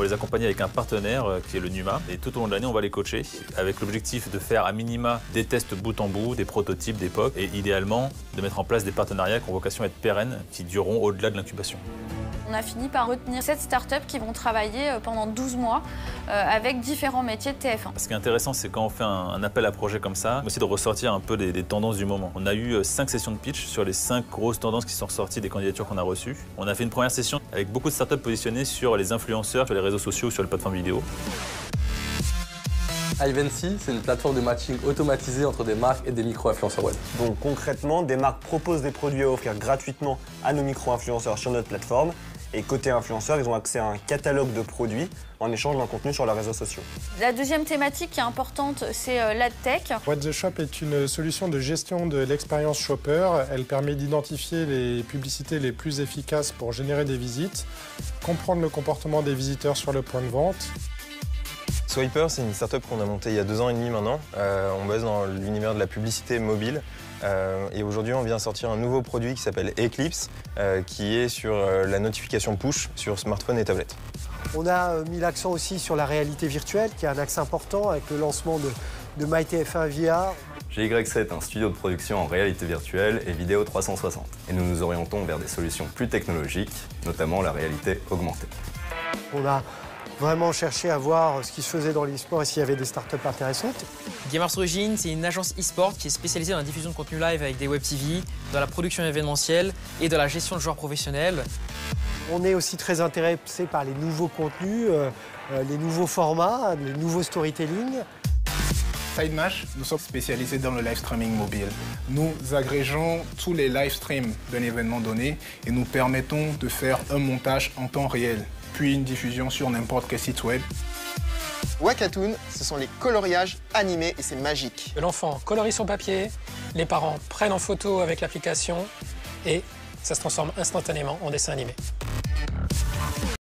On va les accompagner avec un partenaire qui est le NUMA. Et tout au long de l'année, on va les coacher avec l'objectif de faire à minima des tests bout en bout, des prototypes d'époque et idéalement de mettre en place des partenariats qui ont vocation à être pérennes, qui dureront au-delà de l'incubation. On a fini par retenir 7 startups qui vont travailler pendant 12 mois avec différents métiers de TF1. Ce qui est intéressant, c'est quand on fait un appel à projet comme ça, aussi de ressortir un peu des tendances du moment. On a eu 5 sessions de pitch sur les 5 grosses tendances qui sont ressorties des candidatures qu'on a reçues. On a fait une première session avec beaucoup de startups positionnées sur les influenceurs, sur les réseaux sociaux, sur les plateformes vidéo. Ivancy, c'est une plateforme de matching automatisée entre des marques et des micro-influenceurs web. Donc concrètement, des marques proposent des produits à offrir gratuitement à nos micro-influenceurs sur notre plateforme. Et côté influenceurs, ils ont accès à un catalogue de produits en échange d'un contenu sur leurs réseaux sociaux. La deuxième thématique qui est importante, c'est l'AdTech. What the Shop est une solution de gestion de l'expérience shopper. Elle permet d'identifier les publicités les plus efficaces pour générer des visites, comprendre le comportement des visiteurs sur le point de vente. Swiper, c'est une startup qu'on a montée il y a 2 ans et demi maintenant. On bosse dans l'univers de la publicité mobile. Et aujourd'hui, on vient sortir un nouveau produit qui s'appelle Eclipse, qui est sur la notification push sur smartphone et tablette. On a mis l'accent aussi sur la réalité virtuelle, qui est un axe important avec le lancement de MyTF1 VR. GY7 est un studio de production en réalité virtuelle et vidéo 360. Et nous nous orientons vers des solutions plus technologiques, notamment la réalité augmentée. On a vraiment cherché à voir ce qui se faisait dans l'e-sport et s'il y avait des startups intéressantes. Gamers Origin, c'est une agence e-sport qui est spécialisée dans la diffusion de contenu live avec des web TV, dans la production événementielle et dans la gestion de joueurs professionnels. On est aussi très intéressé par les nouveaux contenus, les nouveaux formats, les nouveaux storytelling. SideMatch, nous sommes spécialisés dans le live streaming mobile. Nous agrégeons tous les live streams d'un événement donné et nous permettons de faire un montage en temps réel, puis une diffusion sur n'importe quel site web. Wakatoon, ce sont les coloriages animés et c'est magique. L'enfant colorie son papier, les parents prennent en photo avec l'application et ça se transforme instantanément en dessin animé.